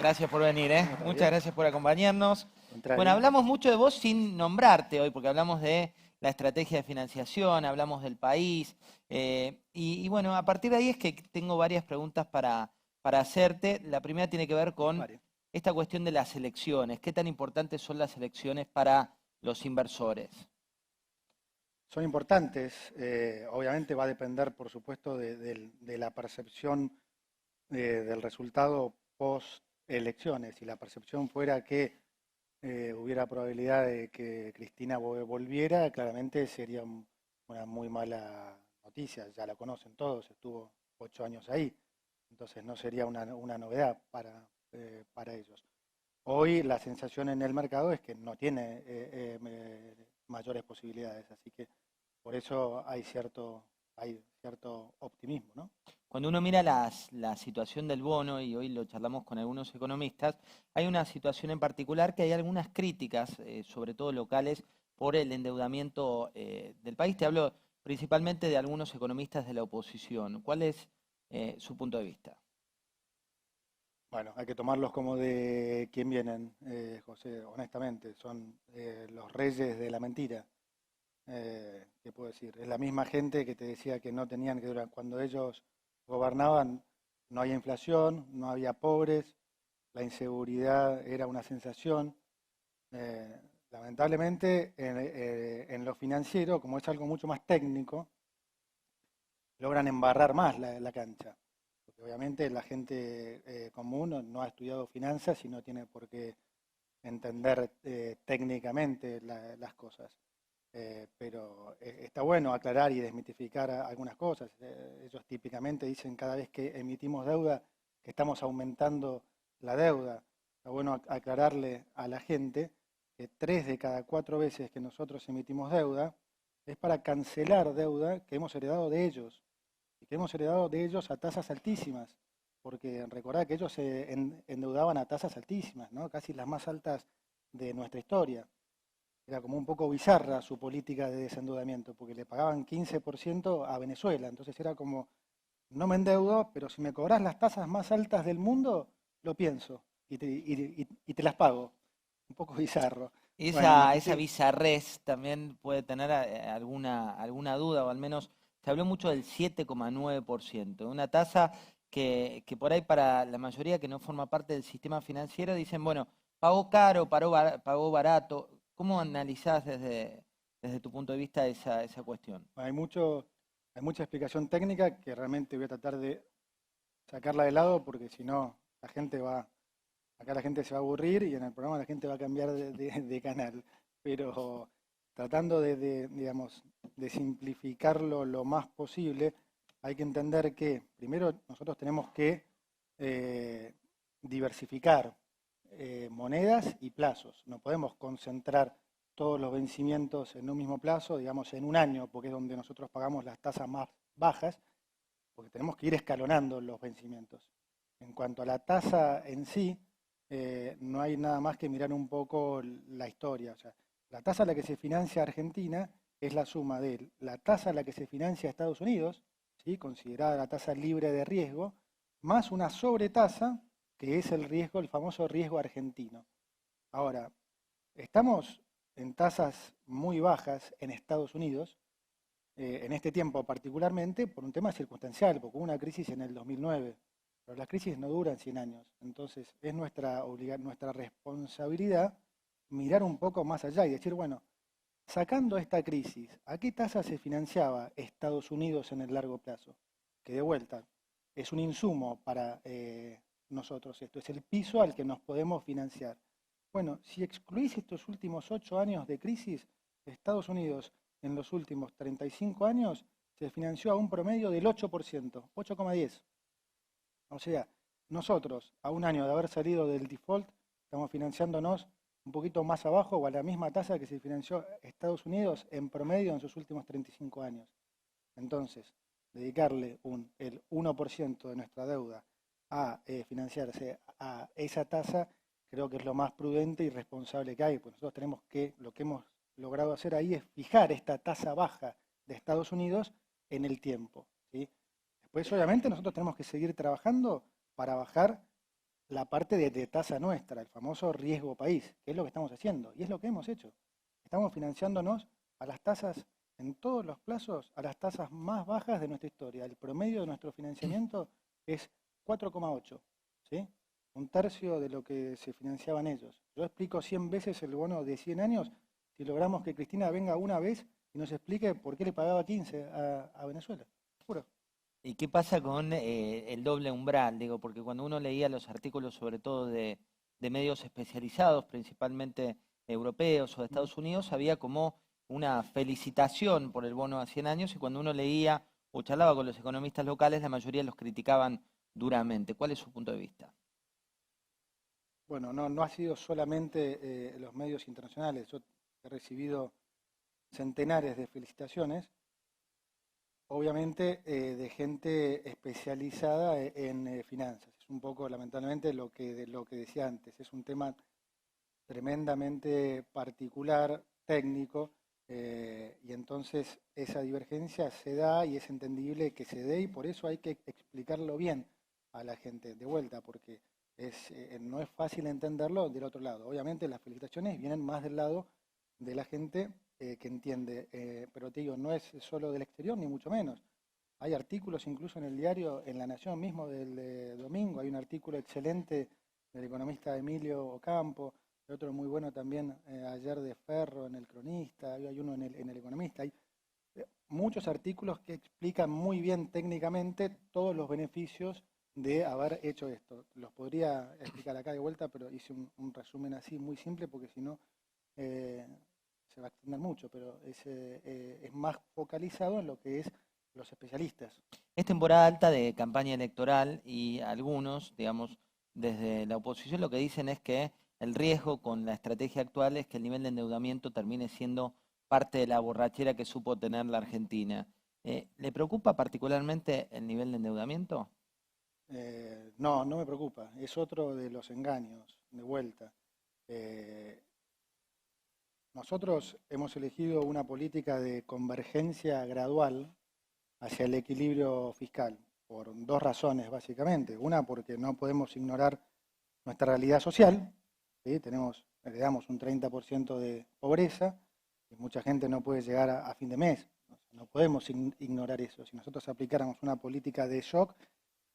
Gracias por venir, ¿eh? Muchas gracias por acompañarnos. Contrario. Bueno, hablamos mucho de vos sin nombrarte hoy, porque hablamos de la estrategia de financiación, hablamos del país. Y bueno, a partir de ahí es que tengo varias preguntas para hacerte. La primera tiene que ver con Vale. esta cuestión de las elecciones. ¿Qué tan importantes son las elecciones para los inversores? Son importantes, obviamente va a depender, por supuesto, de la percepción del resultado post elecciones. Si la percepción fuera que hubiera probabilidad de que Cristina volviera, claramente sería una muy mala noticia. Ya la conocen todos, estuvo 8 años ahí, entonces no sería una novedad para ellos. Hoy la sensación en el mercado es que no tiene mayores posibilidades, así que por eso hay cierto optimismo, ¿no? Cuando uno mira la situación del bono, y hoy lo charlamos con algunos economistas, hay una situación en particular que hay algunas críticas, sobre todo locales, por el endeudamiento del país. Te hablo principalmente de algunos economistas de la oposición. ¿Cuál es su punto de vista? Bueno, hay que tomarlos como de quién vienen, José, honestamente, son los reyes de la mentira. ¿Qué puedo decir? Es la misma gente que te decía que no tenían que durar. Cuando ellos gobernaban, no había inflación, no había pobres, la inseguridad era una sensación. Eh, Lamentablemente, en lo financiero, como es algo mucho más técnico, logran embarrar más la cancha. Porque obviamente la gente común no ha estudiado finanzas y no tiene por qué entender técnicamente las cosas. Pero está bueno aclarar y desmitificar algunas cosas. Ellos típicamente dicen cada vez que emitimos deuda que estamos aumentando la deuda. Está bueno aclararle a la gente que 3 de cada 4 veces que nosotros emitimos deuda es para cancelar deuda que hemos heredado de ellos y que hemos heredado de ellos a tasas altísimas, porque recordad que ellos se endeudaban a tasas altísimas, ¿no? Casi las más altas de nuestra historia. Era como un poco bizarra su política de desendeudamiento, porque le pagaban 15% a Venezuela, entonces era como, no me endeudo, pero si me cobras las tasas más altas del mundo, lo pienso y te las pago. Un poco bizarro. Bueno, Esa bizarrez también puede tener alguna duda, o al menos se habló mucho del 7,9%, una tasa que por ahí para la mayoría que no forma parte del sistema financiero dicen, bueno, pagó caro, pagó barato. ¿Cómo analizás desde tu punto de vista esa cuestión? hay mucha explicación técnica que realmente voy a tratar de sacarla de lado porque si no, acá la gente se va a aburrir y en el programa la gente va a cambiar de canal. Pero tratando digamos, de simplificarlo lo más posible, hay que entender que primero nosotros tenemos que eh, diversificar monedas y plazos. No podemos concentrar todos los vencimientos en un mismo plazo, digamos en un año, porque es donde nosotros pagamos las tasas más bajas, porque tenemos que ir escalonando los vencimientos. En cuanto a la tasa en sí, no hay nada más que mirar un poco la historia. O sea, la tasa a la que se financia Argentina es la suma de la tasa a la que se financia Estados Unidos, ¿sí? Considerada la tasa libre de riesgo, más una sobretasa, que es el riesgo, el famoso riesgo argentino. Ahora, estamos en tasas muy bajas en Estados Unidos, en este tiempo particularmente, por un tema circunstancial, porque hubo una crisis en el 2009, pero las crisis no duran 100 años. Entonces, es nuestra responsabilidad mirar un poco más allá y decir, bueno, sacando esta crisis, ¿a qué tasa se financiaba Estados Unidos en el largo plazo? Que de vuelta, es un insumo para nosotros, esto es el piso al que nos podemos financiar. Bueno, si excluís estos últimos 8 años de crisis, Estados Unidos en los últimos 35 años se financió a un promedio del 8%, 8,10. O sea, nosotros, a un año de haber salido del default, estamos financiándonos un poquito más abajo o a la misma tasa que se financió Estados Unidos en promedio en sus últimos 35 años. Entonces, dedicarle el 1% de nuestra deuda a financiarse a esa tasa, creo que es lo más prudente y responsable que hay. Pues nosotros tenemos lo que hemos logrado hacer ahí es fijar esta tasa baja de Estados Unidos en el tiempo, ¿sí? Después, obviamente, nosotros tenemos que seguir trabajando para bajar la parte de tasa nuestra, el famoso riesgo país, que es lo que estamos haciendo y es lo que hemos hecho. Estamos financiándonos a las tasas, en todos los plazos, a las tasas más bajas de nuestra historia. El promedio de nuestro financiamiento es 4,8, ¿sí? Un tercio de lo que se financiaban ellos. Yo explico 100 veces el bono de 100 años si logramos que Cristina venga una vez y nos explique por qué le pagaba 15 a Venezuela. Juro. ¿Y qué pasa con el doble umbral? Digo, porque cuando uno leía los artículos, sobre todo de medios especializados, principalmente europeos o de Mm. Estados Unidos, había como una felicitación por el bono a 100 años y cuando uno leía o charlaba con los economistas locales, la mayoría los criticaban duramente. ¿Cuál es su punto de vista? Bueno, no ha sido solamente los medios internacionales. Yo he recibido centenares de felicitaciones, obviamente de gente especializada en finanzas. Es un poco, lamentablemente, lo que decía antes. Es un tema tremendamente particular, técnico, y entonces esa divergencia se da y es entendible que se dé y por eso hay que explicarlo bien a la gente de vuelta, porque no es fácil entenderlo del otro lado. Obviamente las felicitaciones vienen más del lado de la gente que entiende, pero te digo, no es solo del exterior ni mucho menos. Hay artículos incluso en el diario, en La Nación mismo del domingo, hay un artículo excelente del economista Emilio Ocampo, otro muy bueno también ayer de Ferro en El Cronista, hay uno en el Economista. Hay muchos artículos que explican muy bien técnicamente todos los beneficios de haber hecho esto. Los podría explicar acá de vuelta, pero hice un resumen así muy simple porque si no se va a extender mucho, pero es más focalizado en lo que es los especialistas. Es temporada alta de campaña electoral y algunos, digamos, desde la oposición lo que dicen es que el riesgo con la estrategia actual es que el nivel de endeudamiento termine siendo parte de la borrachera que supo tener la Argentina. ¿Le preocupa particularmente el nivel de endeudamiento? No me preocupa, es otro de los engaños, de vuelta. Eh, Nosotros hemos elegido una política de convergencia gradual hacia el equilibrio fiscal, por dos razones básicamente. Una, porque no podemos ignorar nuestra realidad social, ¿sí? Heredamos un 30% de pobreza y mucha gente no puede llegar a fin de mes. No podemos ignorar eso. Si nosotros aplicáramos una política de shock,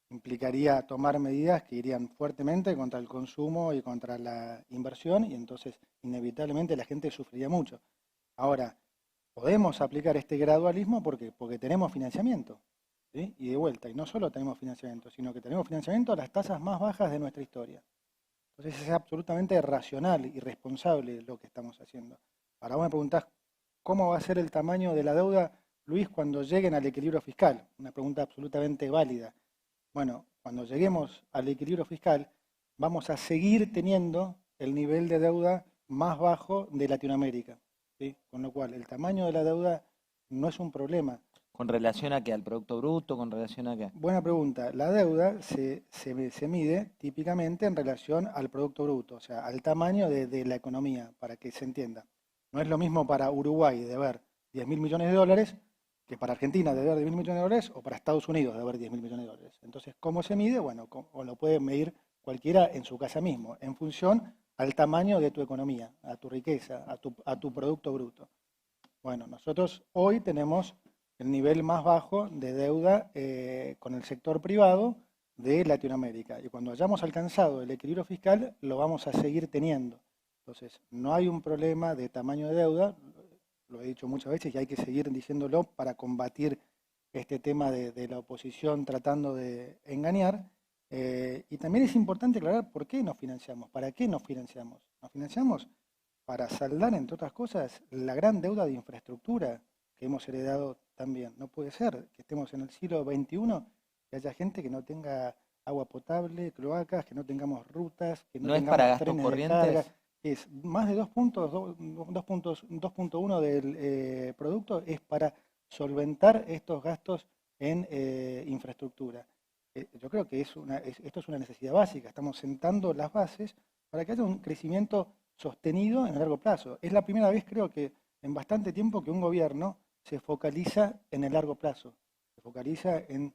implicaría tomar medidas que irían fuertemente contra el consumo y contra la inversión y entonces inevitablemente la gente sufriría mucho. Ahora, podemos aplicar este gradualismo porque tenemos financiamiento, ¿sí? Y de vuelta, y no solo tenemos financiamiento, sino que tenemos financiamiento a las tasas más bajas de nuestra historia. Entonces es absolutamente racional y responsable lo que estamos haciendo. Ahora vos me preguntás, ¿cómo va a ser el tamaño de la deuda, Luis, cuando lleguen al equilibrio fiscal? Una pregunta absolutamente válida. Bueno, cuando lleguemos al equilibrio fiscal, vamos a seguir teniendo el nivel de deuda más bajo de Latinoamérica, ¿sí? Con lo cual, el tamaño de la deuda no es un problema. ¿Con relación a qué? ¿Al Producto Bruto? ¿Con relación a qué? Buena pregunta. La deuda se mide típicamente en relación al Producto Bruto, o sea, al tamaño de la economía, para que se entienda. No es lo mismo para Uruguay deber 10.000 millones de dólares que para Argentina deber 10.000 millones de dólares o para Estados Unidos deber 10.000 millones de dólares. Entonces, ¿cómo se mide? Bueno, o lo puede medir cualquiera en su casa mismo, en función al tamaño de tu economía, a tu riqueza, a tu Producto Bruto. Bueno, nosotros hoy tenemos el nivel más bajo de deuda con el sector privado de Latinoamérica. Y cuando hayamos alcanzado el equilibrio fiscal, lo vamos a seguir teniendo. Entonces, no hay un problema de tamaño de deuda, lo he dicho muchas veces y hay que seguir diciéndolo para combatir este tema de la oposición tratando de engañar. Y también es importante aclarar por qué nos financiamos, para qué nos financiamos. Nos financiamos para saldar, entre otras cosas, la gran deuda de infraestructura que hemos heredado también. No puede ser que estemos en el siglo XXI y haya gente que no tenga agua potable, cloacas, que no tengamos rutas, que no ¿No es para tengamos gastos trenes de carga. corrientes? Es más de 2.1 del producto es para solventar estos gastos en infraestructura. Yo creo que esto es una necesidad básica. Estamos sentando las bases para que haya un crecimiento sostenido en el largo plazo. Es la primera vez, creo que en bastante tiempo, que un gobierno se focaliza en el largo plazo, se focaliza en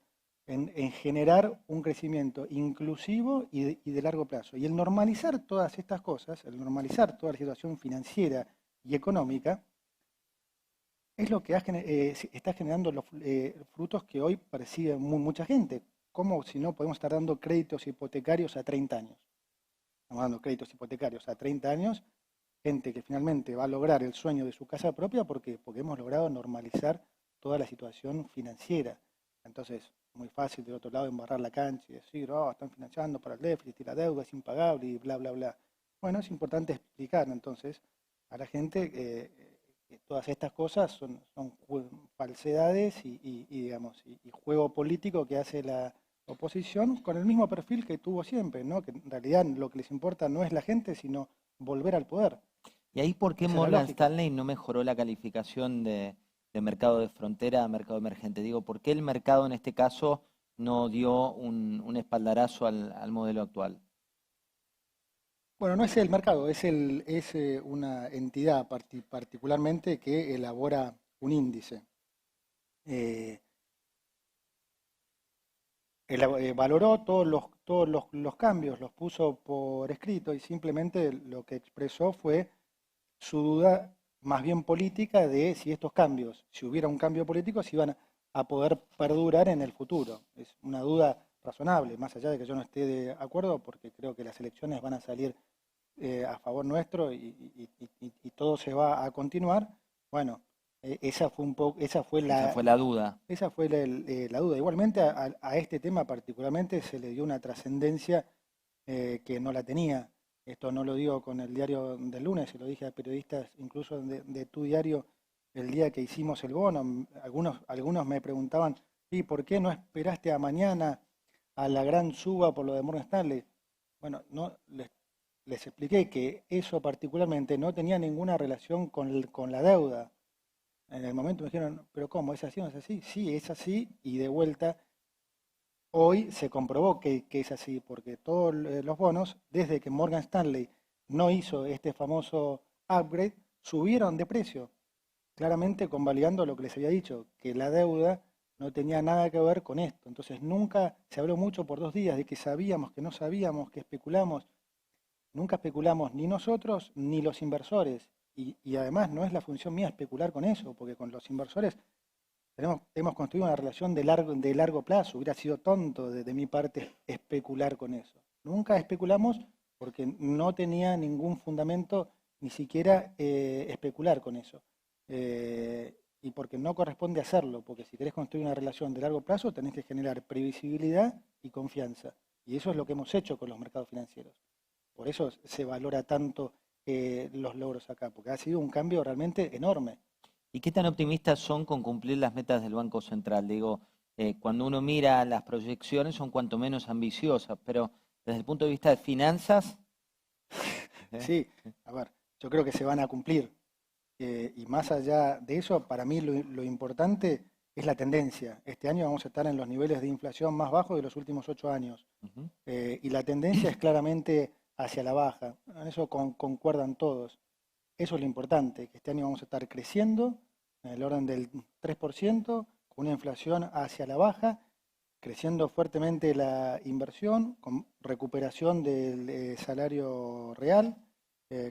en generar un crecimiento inclusivo y de largo plazo. Y el normalizar todas estas cosas, el normalizar toda la situación financiera y económica, es lo que está generando los frutos que hoy percibe mucha gente. ¿Cómo si no podemos estar dando créditos hipotecarios a 30 años? Estamos dando créditos hipotecarios a 30 años, gente que finalmente va a lograr el sueño de su casa propia porque hemos logrado normalizar toda la situación financiera. Entonces, muy fácil del otro lado embarrar la cancha y decir, oh, están financiando para el déficit y la deuda es impagable y bla, bla, bla. Bueno, es importante explicar entonces a la gente que todas estas cosas son falsedades digamos, y juego político que hace la oposición con el mismo perfil que tuvo siempre, ¿no? Que en realidad lo que les importa no es la gente, sino volver al poder. ¿Y ahí por qué Esa es la Morgan lógica. Stanley no mejoró la calificación de mercado de frontera a mercado emergente? Digo, ¿por qué el mercado en este caso no dio un espaldarazo al modelo actual? Bueno, no es el mercado, es una entidad particularmente que elabora un índice. Eh, Valoró todos los cambios, los puso por escrito y simplemente lo que expresó fue su duda más bien política de si estos cambios, si hubiera un cambio político, si iban a poder perdurar en el futuro. Es una duda razonable, más allá de que yo no esté de acuerdo, porque creo que las elecciones van a salir a favor nuestro y todo se va a continuar. Bueno, esa fue Esa fue la duda. esa fue la duda. Igualmente a este tema particularmente se le dio una trascendencia que no la tenía. Esto no lo digo con el diario del lunes, se lo dije a periodistas incluso de tu diario el día que hicimos el bono. Algunos me preguntaban, ¿y por qué no esperaste a mañana a la gran suba por lo de Morgan Stanley? Bueno, no, les expliqué que eso particularmente no tenía ninguna relación con la deuda. En el momento me dijeron, ¿pero cómo? ¿Es así o no es así? Sí, es así y de vuelta hoy se comprobó que es así, porque todos los bonos, desde que Morgan Stanley no hizo este famoso upgrade, subieron de precio, claramente convalidando lo que les había dicho, que la deuda no tenía nada que ver con esto. Entonces nunca se habló mucho por 2 días de que sabíamos, que no sabíamos, que especulamos. Nunca especulamos ni nosotros ni los inversores. Y además no es la función mía especular con eso, porque con los inversores hemos construido una relación de largo plazo. Hubiera sido tonto de mi parte especular con eso. Nunca especulamos porque no tenía ningún fundamento ni siquiera especular con eso. Y porque no corresponde hacerlo, porque si querés construir una relación de largo plazo tenés que generar previsibilidad y confianza. Y eso es lo que hemos hecho con los mercados financieros. Por eso se valora tanto los logros acá, porque ha sido un cambio realmente enorme. ¿Y qué tan optimistas son con cumplir las metas del Banco Central? Digo, cuando uno mira las proyecciones son cuanto menos ambiciosas, pero desde el punto de vista de finanzas, ¿eh? Sí, a ver, yo creo que se van a cumplir. Y más allá de eso, para mí lo importante es la tendencia. Este año vamos a estar en los niveles de inflación más bajos de los últimos 8 años. Ujú. Y la tendencia es claramente hacia la baja. En eso concuerdan todos. Eso es lo importante, que este año vamos a estar creciendo en el orden del 3%, con una inflación hacia la baja, creciendo fuertemente la inversión, con recuperación del salario real,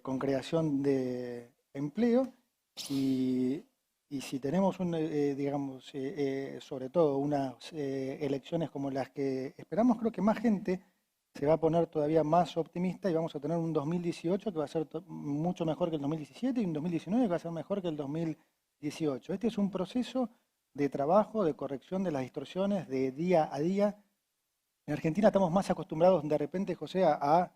con creación de empleo y, y si tenemos, digamos, sobre todo unas elecciones como las que esperamos, creo que más gente se va a poner todavía más optimista y vamos a tener un 2018 que va a ser mucho mejor que el 2017 y un 2019 que va a ser mejor que el 2018. Este es un proceso de trabajo, de corrección de las distorsiones de día a día. En Argentina estamos más acostumbrados de repente, José, a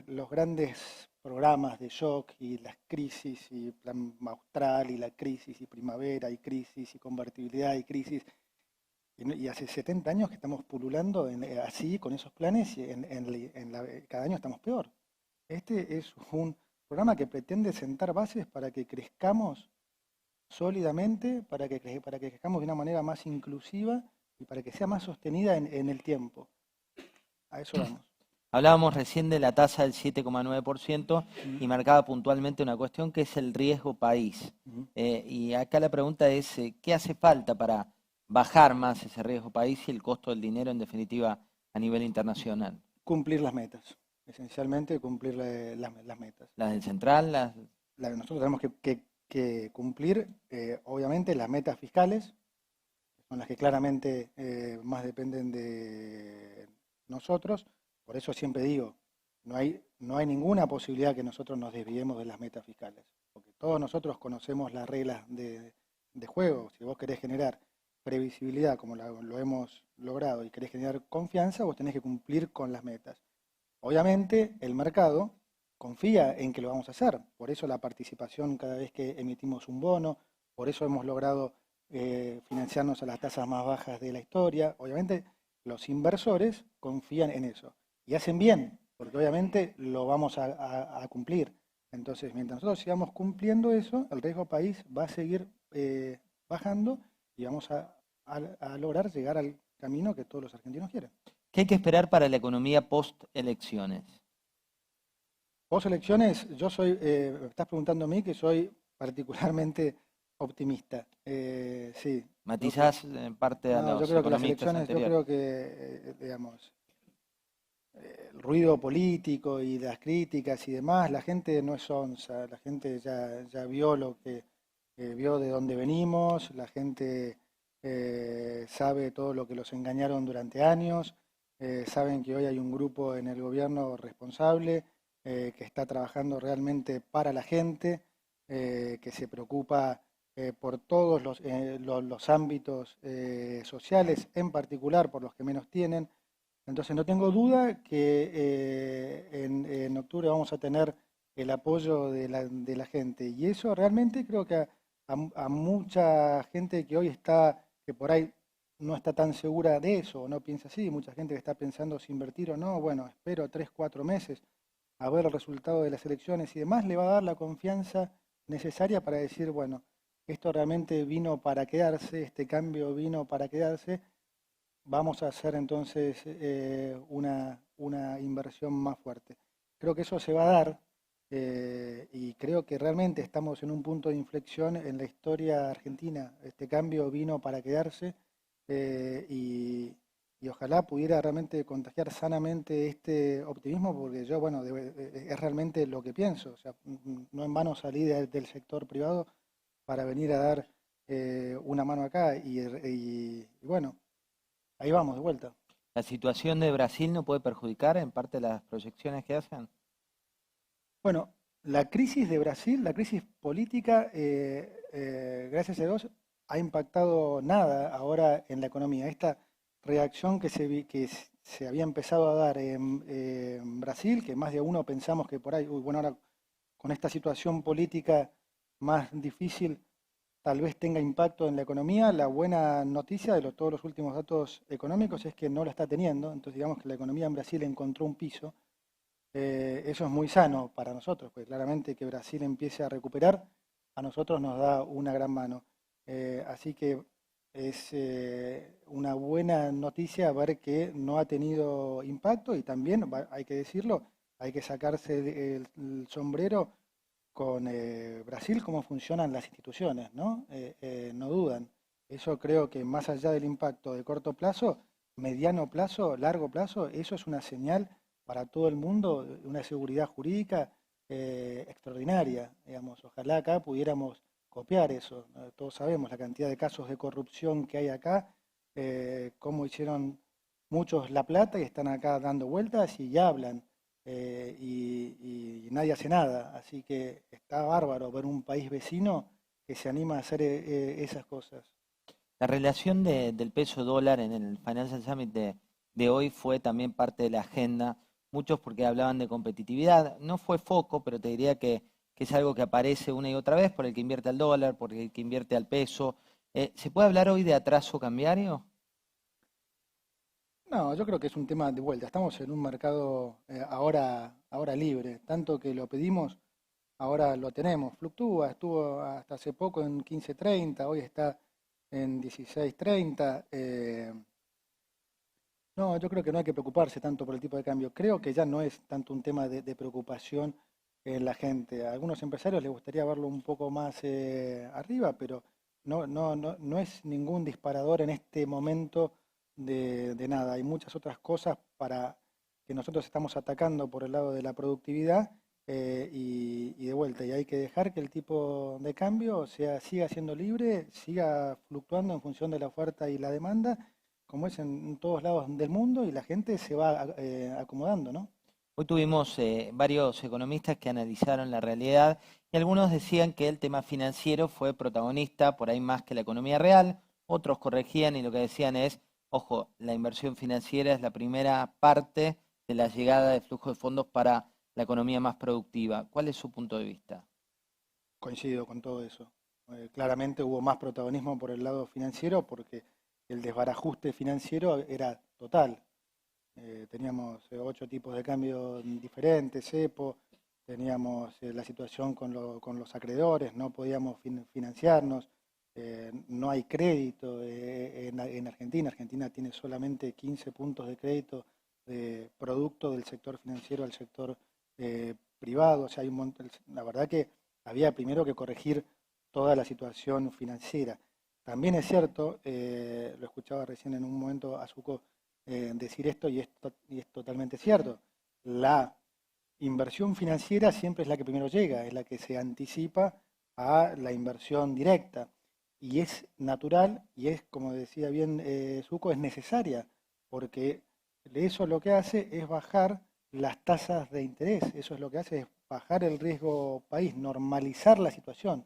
los grandes programas de shock y las crisis y plan austral y la crisis y primavera y crisis y convertibilidad y crisis. Y hace 70 años que estamos pululando así con esos planes y cada año estamos peor. Este es un programa que pretende sentar bases para que crezcamos sólidamente, para que crezcamos de una manera más inclusiva y para que sea más sostenida en el tiempo. A eso vamos. Hablábamos recién de la tasa del 7,9% y marcaba puntualmente una cuestión que es el riesgo país. Ujú. Y acá la pregunta es, ¿qué hace falta para bajar más ese riesgo país y el costo del dinero, en definitiva, a nivel internacional? Cumplir las metas, esencialmente cumplir las metas. ¿Las del central? Nosotros tenemos que cumplir, obviamente, las metas fiscales, que son las que claramente más dependen de nosotros. Por eso siempre digo, no hay ninguna posibilidad que nosotros nos desviemos de las metas fiscales, porque todos nosotros conocemos las reglas de juego. Si vos querés generar previsibilidad como lo hemos logrado y querés generar confianza, vos tenés que cumplir con las metas. Obviamente el mercado confía en que lo vamos a hacer, por eso la participación cada vez que emitimos un bono, por eso hemos logrado financiarnos a las tasas más bajas de la historia. Obviamente los inversores confían en eso y hacen bien, porque obviamente lo vamos a cumplir. Entonces, mientras nosotros sigamos cumpliendo eso, el riesgo país va a seguir bajando y vamos a lograr llegar al camino que todos los argentinos quieren. ¿Qué hay que esperar para la economía post-elecciones? Post elecciones, me estás preguntando a mí que soy particularmente optimista. Sí. ¿Matizás en parte a No, yo los creo que las economistas elecciones, yo anteriores? creo que, digamos, el ruido político y las críticas y demás, la gente no es onza, la gente ya vio lo que vio de dónde venimos, la gente sabe todo lo que los engañaron durante años, saben que hoy hay un grupo en el gobierno responsable que está trabajando realmente para la gente, que se preocupa por todos los ámbitos sociales, en particular por los que menos tienen. Entonces no tengo duda que en octubre vamos a tener el apoyo de la gente. Y eso realmente creo que a mucha gente que hoy está, que por ahí no está tan segura de eso, o no piensa así, mucha gente que está pensando si invertir o no, bueno, espero 3, 4 meses a ver el resultado de las elecciones y demás, le va a dar la confianza necesaria para decir, bueno, esto realmente vino para quedarse, este cambio vino para quedarse. Vamos a hacer entonces una inversión más fuerte. Creo que eso se va a dar y creo que realmente estamos en un punto de inflexión en la historia argentina. Este cambio vino para quedarse y ojalá pudiera realmente contagiar sanamente este optimismo, porque yo, bueno, es realmente lo que pienso. O sea, no en vano salí del sector privado para venir a dar una mano acá y bueno. Ahí vamos, de vuelta. ¿La situación de Brasil no puede perjudicar en parte las proyecciones que hacen? Bueno, la crisis de Brasil, la crisis política, gracias a Dios, ha impactado nada ahora en la economía. Esta reacción que se había empezado a dar en Brasil, que más de uno pensamos que por ahí, bueno, ahora con esta situación política más difícil, tal vez tenga impacto en la economía. La buena noticia de todos los últimos datos económicos es que no lo está teniendo. Entonces digamos que la economía en Brasil encontró un piso. Eso es muy sano para nosotros, porque claramente que Brasil empiece a recuperar, a nosotros nos da una gran mano. Así que es una buena noticia ver que no ha tenido impacto y también, hay que decirlo, hay que sacarse el sombrero con Brasil, cómo funcionan las instituciones, ¿no? No dudan. Eso creo que más allá del impacto de corto plazo, mediano plazo, largo plazo, eso es una señal para todo el mundo, una seguridad jurídica extraordinaria, digamos. Ojalá acá pudiéramos copiar eso. Todos sabemos la cantidad de casos de corrupción que hay acá, cómo hicieron muchos la plata y están acá dando vueltas y ya hablan y nadie hace nada. Así que está bárbaro ver un país vecino que se anima a hacer esas cosas. La relación del peso dólar en el Financial Summit de hoy fue también parte de la agenda, muchos porque hablaban de competitividad. No fue foco, pero te diría que es algo que aparece una y otra vez por el que invierte al dólar, por el que invierte al peso. ¿Se puede hablar hoy de atraso cambiario? No, yo creo que es un tema de vuelta. Estamos en un mercado ahora libre. Tanto que lo pedimos, ahora lo tenemos. Fluctúa, estuvo hasta hace poco en 15.30, hoy está en 16.30. No, yo creo que no hay que preocuparse tanto por el tipo de cambio. Creo que ya no es tanto un tema de preocupación en la gente. A algunos empresarios les gustaría verlo un poco más arriba, pero no es ningún disparador en este momento de nada. Hay muchas otras cosas para que nosotros estamos atacando por el lado de la productividad y de vuelta. Y hay que dejar que el tipo de cambio siga siendo libre, siga fluctuando en función de la oferta y la demanda, como es en todos lados del mundo, y la gente se va acomodando, ¿no? Hoy tuvimos varios economistas que analizaron la realidad y algunos decían que el tema financiero fue protagonista por ahí más que la economía real, otros corregían y lo que decían es, ojo, la inversión financiera es la primera parte de la llegada de flujo de fondos para la economía más productiva. ¿Cuál es su punto de vista? Coincido con todo eso. Claramente hubo más protagonismo por el lado financiero porque el desbarajuste financiero era total. Teníamos 8 tipos de cambio diferentes, cepo, teníamos la situación con los acreedores, no podíamos financiarnos, no hay crédito en Argentina. Argentina tiene solamente 15 puntos de crédito de producto del sector financiero al sector privado. O sea, hay un montón, la verdad que había primero que corregir toda la situación financiera. También es cierto, lo escuchaba recién en un momento a Suco decir esto y es totalmente cierto. La inversión financiera siempre es la que primero llega, es la que se anticipa a la inversión directa. Y es natural y es, como decía bien Suco, es necesaria, porque eso lo que hace es bajar las tasas de interés, eso es lo que hace es bajar el riesgo país, normalizar la situación.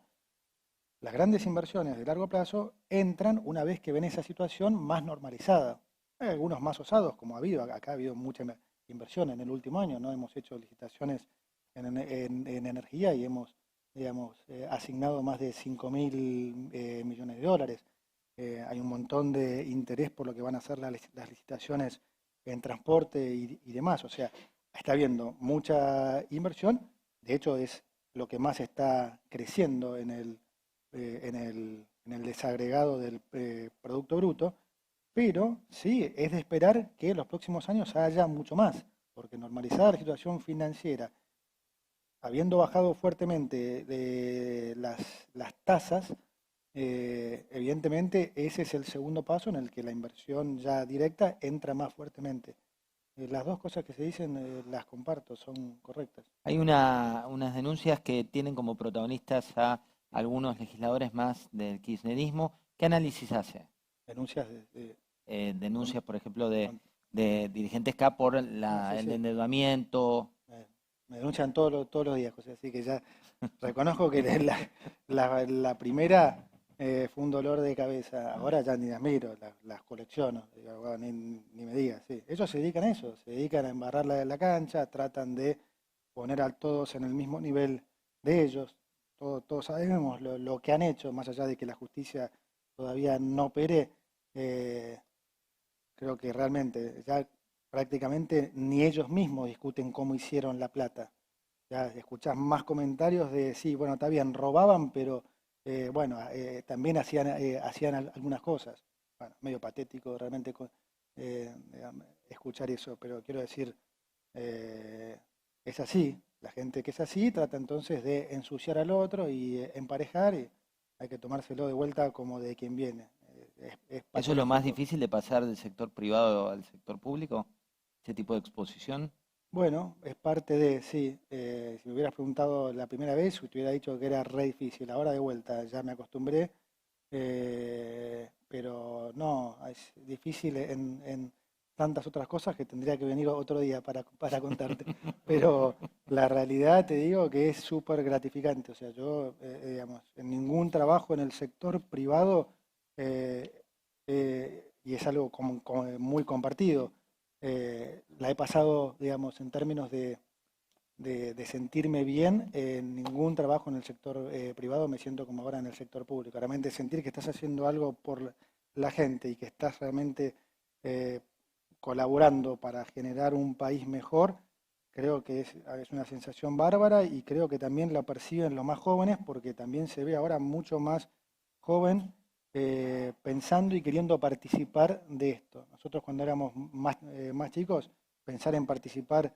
Las grandes inversiones de largo plazo entran una vez que ven esa situación más normalizada. Hay algunos más osados, como ha habido, acá ha habido mucha inversión en el último año, ¿no? Hemos hecho licitaciones en energía y hemos, digamos, asignado más de 5.000 millones de dólares. Hay un montón de interés por lo que van a ser las licitaciones en transporte y demás. O sea, está habiendo mucha inversión, de hecho es lo que más está creciendo en el desagregado del Producto Bruto, pero sí, es de esperar que en los próximos años haya mucho más, porque normalizada la situación financiera, habiendo bajado fuertemente las tasas, evidentemente ese es el segundo paso en el que la inversión ya directa entra más fuertemente. Las dos cosas que se dicen las comparto, son correctas. Hay unas denuncias que tienen como protagonistas a algunos legisladores más del kirchnerismo. ¿Qué análisis hace? Denuncias con- Denuncias, por ejemplo, de, con- de dirigentes K por no, sí, el sí, endeudamiento. me denuncian todos los días, José, así que ya reconozco que la primera fue un dolor de cabeza, ahora ya ni las miro, las colecciono, digo, bueno, ni me digas, sí. Ellos se dedican a eso, se dedican a embarrar la cancha, tratan de poner a todos en el mismo nivel de ellos. Todos sabemos lo que han hecho, más allá de que la justicia todavía no opere, eh, creo que realmente ya prácticamente ni ellos mismos discuten cómo hicieron la plata. Ya escuchás más comentarios de, sí, bueno, está bien, robaban, pero bueno, también hacían algunas cosas. Bueno, medio patético realmente escuchar eso, pero quiero decir, eh, es así. La gente que es así trata entonces de ensuciar al otro y emparejar, y hay que tomárselo de vuelta como de quien viene. Es ¿Eso es lo más patológico. difícil de pasar del sector privado al sector público? ¿Ese tipo de exposición? Bueno, es parte de, sí. Si me hubieras preguntado la primera vez, te hubiera dicho que era re difícil. Ahora de vuelta ya me acostumbré, pero no, es difícil en tantas otras cosas que tendría que venir otro día para contarte. Pero la realidad te digo que es súper gratificante. O sea, yo, digamos, en ningún trabajo en el sector privado, eh, y es algo como muy compartido, la he pasado, digamos, en términos de sentirme bien, en ningún trabajo en el sector privado me siento como ahora en el sector público. Realmente sentir que estás haciendo algo por la gente y que estás realmente eh, colaborando para generar un país mejor, creo que es una sensación bárbara y creo que también la perciben los más jóvenes porque también se ve ahora mucho más joven pensando y queriendo participar de esto. Nosotros cuando éramos más chicos, pensar en participar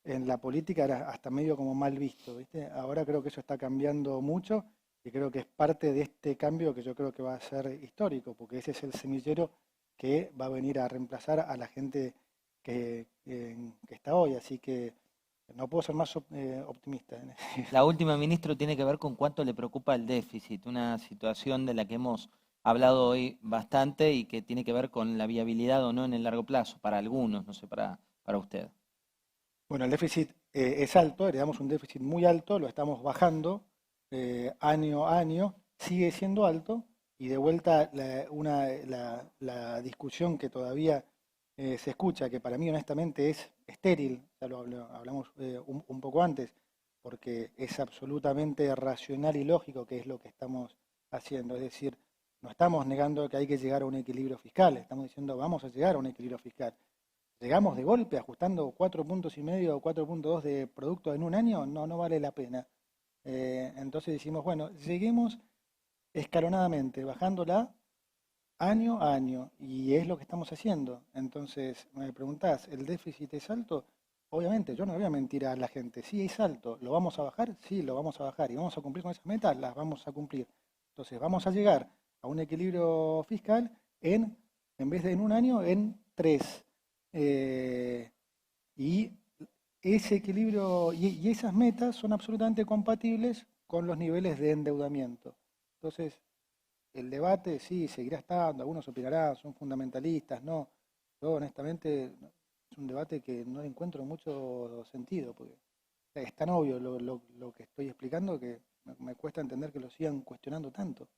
en la política era hasta medio como mal visto, ¿viste? Ahora creo que eso está cambiando mucho y creo que es parte de este cambio que yo creo que va a ser histórico, porque ese es el semillero que va a venir a reemplazar a la gente que está hoy, así que no puedo ser más optimista. La última, ministro, tiene que ver con cuánto le preocupa el déficit, una situación de la que hemos hablado hoy bastante y que tiene que ver con la viabilidad o no en el largo plazo, para algunos, no sé, para usted. Bueno, el déficit es alto, heredamos un déficit muy alto, lo estamos bajando año a año, sigue siendo alto y de vuelta la discusión que todavía se escucha, que para mí honestamente es estéril, ya hablamos un poco antes, porque es absolutamente racional y lógico que es lo que estamos haciendo, es decir, no estamos negando que hay que llegar a un equilibrio fiscal, estamos diciendo vamos a llegar a un equilibrio fiscal. Llegamos de golpe ajustando 4,5 puntos o 4,2 de producto en un año, no vale la pena. Entonces decimos, bueno, lleguemos escalonadamente, bajándola año a año, y es lo que estamos haciendo. Entonces, me preguntás, ¿el déficit es alto? Obviamente, yo no le voy a mentir a la gente, sí es alto, ¿lo vamos a bajar? Sí, lo vamos a bajar, y vamos a cumplir con esas metas, las vamos a cumplir. Entonces, vamos a llegar a un equilibrio fiscal en vez de en un año, en tres. Eh, y ese equilibrio y esas metas son absolutamente compatibles con los niveles de endeudamiento. Entonces, el debate sí seguirá estando, algunos opinarán, son fundamentalistas, no. Yo honestamente es un debate que no le encuentro mucho sentido, porque es tan obvio lo que estoy explicando que me cuesta entender que lo sigan cuestionando tanto.